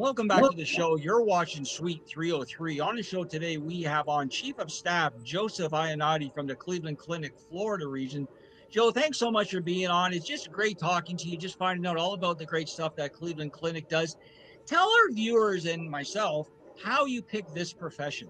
Welcome back to the show. You're watching Suite 303. On the show today, we have on Chief of Staff Joseph Ionati from the Cleveland Clinic, Florida region. Joe, thanks so much for being on. It's just great talking to you, just finding out all about the great stuff that Cleveland Clinic does. Tell our viewers and myself how you picked this profession.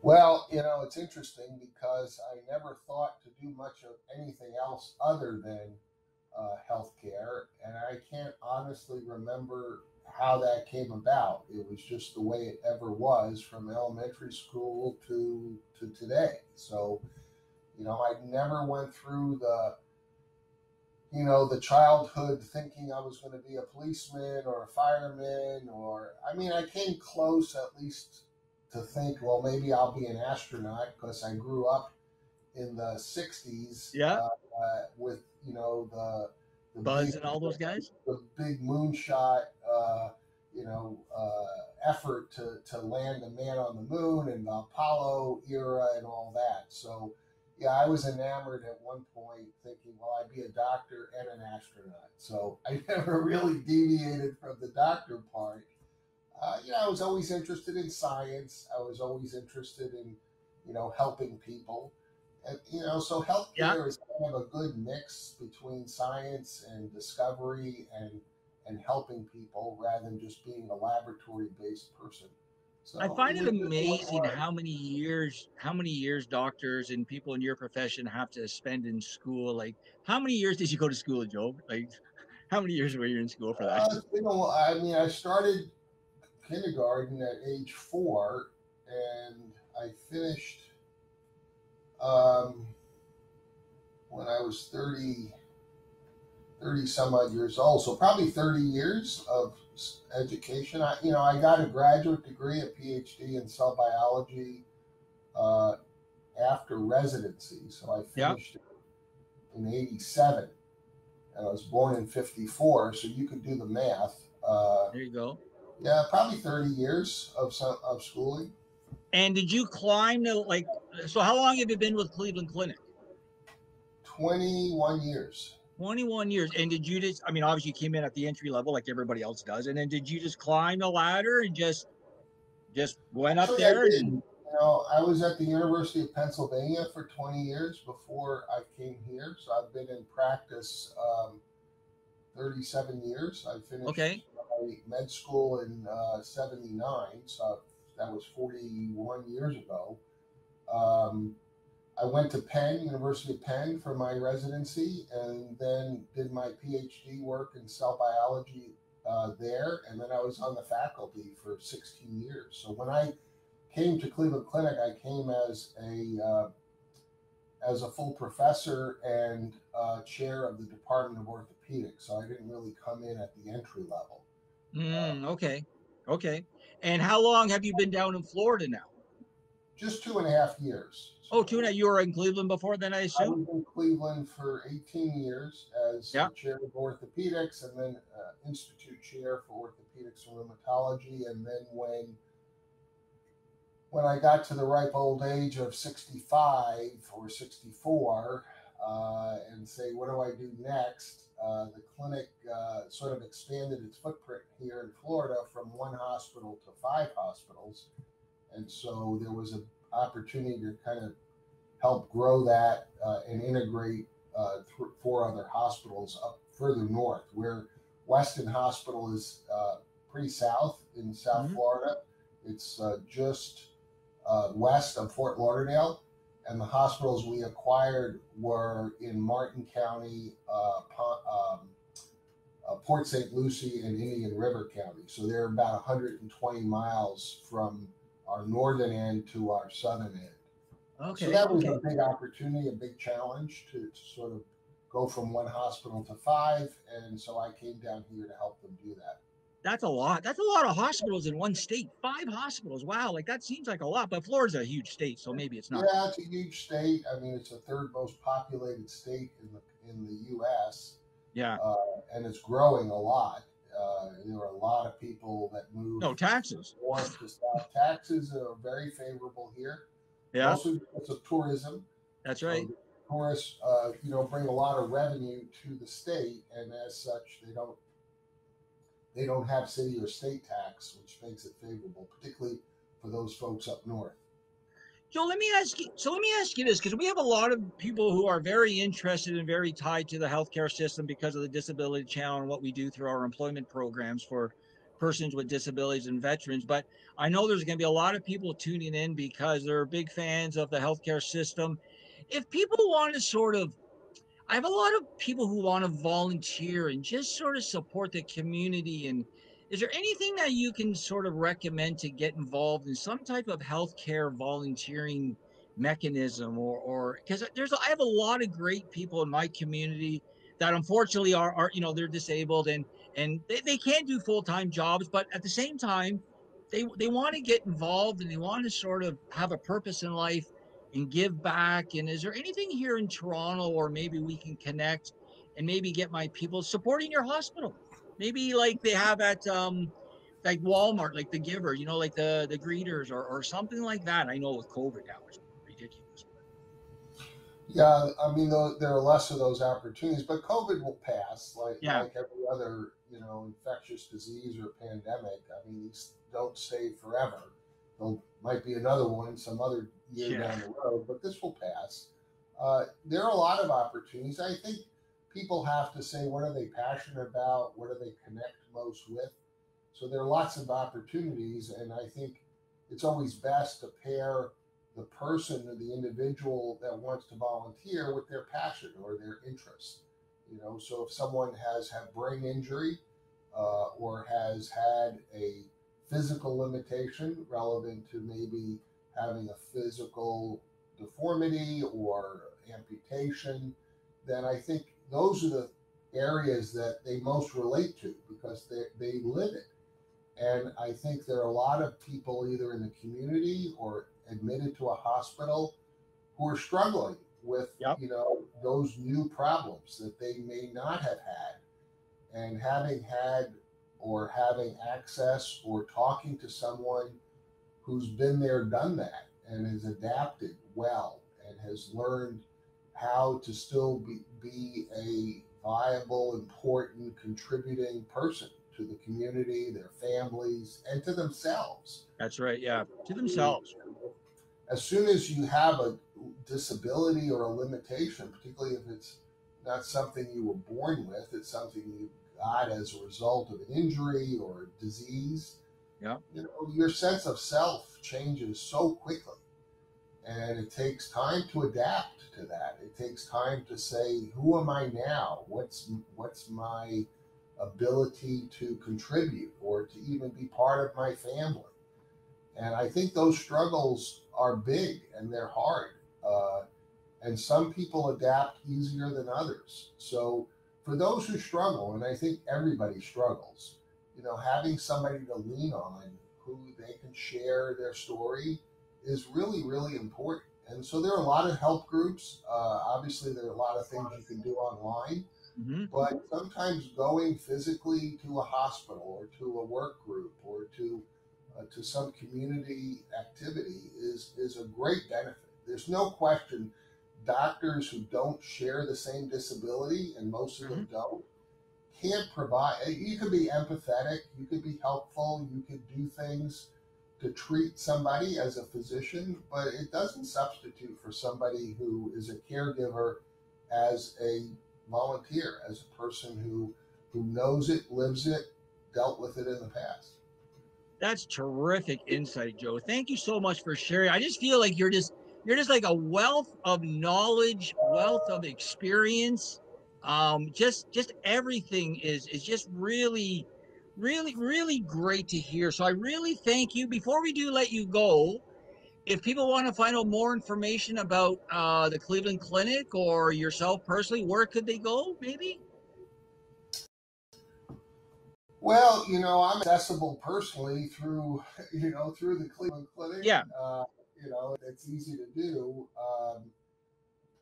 Well, it's interesting because I never thought to do much of anything else other than healthcare, and I can't honestly remember how that came about. It was just the way it ever was from elementary school to today. So, I never went through the childhood thinking I was going to be a policeman or a fireman, I came close at least to think, well, maybe I'll be an astronaut because I grew up in the 60s with, the Buzz big, and all those guys? The big moonshot, effort to land a man on the moon and the Apollo era and all that. So, yeah, I was enamored at one point thinking, well, I'd be a doctor and an astronaut. So I never really deviated from the doctor part. I was always interested in science. I was always interested in, helping people. And, so healthcare is kind of a good mix between science and discovery and helping people rather than just being a laboratory-based person. So I find it amazing how many years doctors and people in your profession have to spend in school. Like, how many years did you go to school, Joe? Like, how many years were you in school for that? I started kindergarten at age 4, and I finished when I was 30 some odd years old. So probably 30 years of education. I got a graduate degree, a PhD in cell biology after residency. So I finished in 87, and I was born in 54. So you could do the math. There you go. Yeah, probably 30 years of schooling. And did you climb so how long have you been with Cleveland Clinic? 21 years. 21 years. And did you obviously you came in at the entry level like everybody else does. And then did you just climb the ladder and just went up there? I was at the University of Pennsylvania for 20 years before I came here. So I've been in practice 37 years. I finished my med school in 79. So that was 41 years ago. I went to University of Penn for my residency, and then did my PhD work in cell biology there. And then I was on the faculty for 16 years. So when I came to Cleveland Clinic, I came as a full professor and chair of the Department of Orthopedics. So I didn't really come in at the entry level. Okay. And how long have you been down in Florida now? Just 2.5 years. Oh, 2.5. You were in Cleveland before then, I assume? I was in Cleveland for 18 years as chair of orthopedics, and then institute chair for orthopedics and rheumatology. And then when I got to the ripe old age of 65 or 64, and say, what do I do next? The clinic sort of expanded its footprint here in Florida from 1 hospital to 5 hospitals. And so there was an opportunity to kind of help grow that and integrate 4 other hospitals up further north, where Weston Hospital is pretty south in South Florida. It's just west of Fort Lauderdale. And the hospitals we acquired were in Martin County, Port St. Lucie, and Indian River County. So they're about 120 miles from our northern end to our southern end. So that was a big opportunity, a big challenge to sort of go from 1 hospital to 5. And so I came down here to help them do that. That's a lot. That's a lot of hospitals in one state. 5 hospitals. Wow. Like, that seems like a lot, but Florida's a huge state, so maybe it's not. Yeah, it's a huge state. I mean, it's the 3rd most populated state in the U.S. Yeah. And it's growing a lot. There are a lot of people that move. No, taxes. North to south. Taxes are very favorable here. Yeah. Also because of tourism. That's right. So tourists, bring a lot of revenue to the state, and as such, they don't they don't have city or state tax, which makes it favorable, particularly for those folks up north. Joe, let me ask you. So let me ask you this, because we have a lot of people who are very interested and very tied to the healthcare system because of the disability channel and what we do through our employment programs for persons with disabilities and veterans. But I know there's going to be a lot of people tuning in because they're big fans of the healthcare system. If people want to sort of I have a lot of people who want to volunteer and just sort of support the community. And is there anything that you can sort of recommend to get involved in some type of healthcare volunteering mechanism or because I have a lot of great people in my community that unfortunately are they're disabled and they can't do full-time jobs, but at the same time they want to get involved and they want to sort of have a purpose in life and give back. And is there anything here in Toronto, or maybe we can connect and maybe get my people supporting your hospital? Maybe like they have at like Walmart, like the Giver, like the greeters or something like that. I know with COVID now it's ridiculous. Yeah, I mean, there are less of those opportunities, but COVID will pass, Yeah, like every other, infectious disease or pandemic. I mean, these don't stay forever. There might be another one some other year yeah, down the road, but this will pass. There are a lot of opportunities. I think people have to say, what are they passionate about? What do they connect most with? So there are lots of opportunities, and I think it's always best to pair the person or the individual that wants to volunteer with their passion or their interest. So if someone has had brain injury or has had a physical limitation relevant to maybe having a physical deformity or amputation, then I think those are the areas that they most relate to because they live it. And I think there are a lot of people either in the community or admitted to a hospital who are struggling with, yep, those new problems that they may not have had. And having had or having access or talking to someone who's been there, done that, and has adapted well and has learned how to still be a viable, important, contributing person to the community, their families, and to themselves. that's right. Yeah, to themselves. As soon as you have a disability or a limitation, particularly if it's not something you were born with, it's something you got as a result of an injury or a disease, Yeah, your sense of self changes so quickly. And it takes time to adapt to that. It takes time to say, who am I now? What's my ability to contribute or to even be part of my family? And I think those struggles are big and they're hard. Uh, and some people adapt easier than others. So for those who struggle, and I think everybody struggles, having somebody to lean on who they can share their story is really, really important. And so there are a lot of help groups. Obviously, there are a lot of things you can do online, hmm, but sometimes going physically to a hospital or to a work group or to some community activity is a great benefit. There's no question doctors who don't share the same disability, and most of hmm. them don't, can't provide. You could be empathetic, you could be helpful, you could do things to treat somebody as a physician, but it doesn't substitute for somebody who is a caregiver as a volunteer, as a person who knows it, lives it, dealt with it in the past. That's terrific insight, Joe. Thank you so much for sharing. I just feel like you're just like a wealth of knowledge, wealth of experience. Just everything is just really, really, really great to hear. So I really thank you. Before we do let you go, if people want to find out more information about the Cleveland Clinic or yourself personally, where could they go? Maybe. Well, I'm accessible personally through, through the Cleveland Clinic. Yeah. It's easy to do.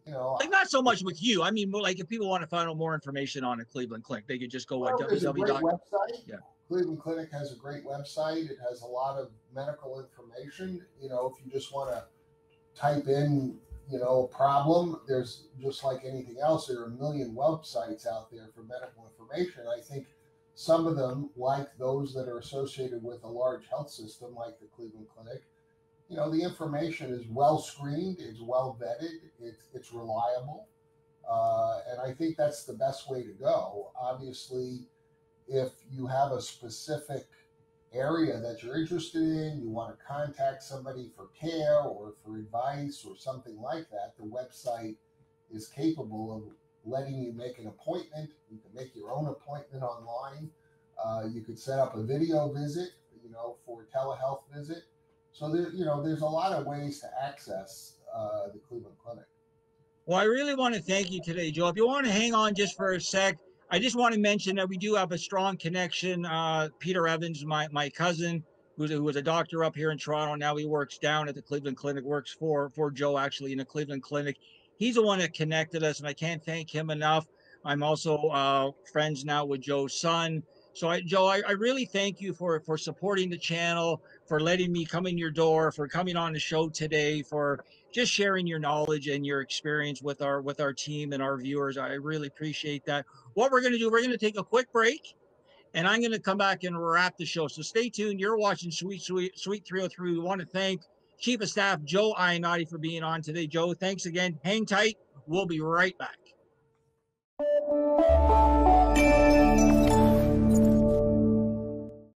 You Like know, not so much with you. I mean, more like if people want to find out more information on a Cleveland Clinic, they could just go at well, there's a great www. website. Yeah. Cleveland Clinic has a great website. It has a lot of medical information. If you just want to type in, a problem, there's just like anything else, there are a million websites out there for medical information. I think Some of them, like those that are associated with a large health system like the Cleveland Clinic, the information is well screened, it's well vetted, it's reliable. And I think that's the best way to go. Obviously, if you have a specific area that you're interested in, you want to contact somebody for care or for advice or something like that, the website is capable of letting you make an appointment. You can make your own appointment online. You could set up a video visit, for a telehealth visit. So there's a lot of ways to access the Cleveland Clinic. Well, I really want to thank you today, Joe. If you want to hang on just for a sec, I just want to mention that we do have a strong connection. Peter Evans, my cousin, who was a doctor up here in Toronto, now he works down at the Cleveland Clinic, works for Joe actually in the Cleveland Clinic. He's the one that connected us, and I can't thank him enough. I'm also friends now with Joe's son. So, Joe, I really thank you for supporting the channel, for letting me come in your door, for coming on the show today, for just sharing your knowledge and your experience with our team and our viewers. I really appreciate that. What we're going to do, we're going to take a quick break, and I'm going to come back and wrap the show. So stay tuned. You're watching Sweet 303. We want to thank Chief of Staff Joe Ionati for being on today. Joe, thanks again. Hang tight. We'll be right back.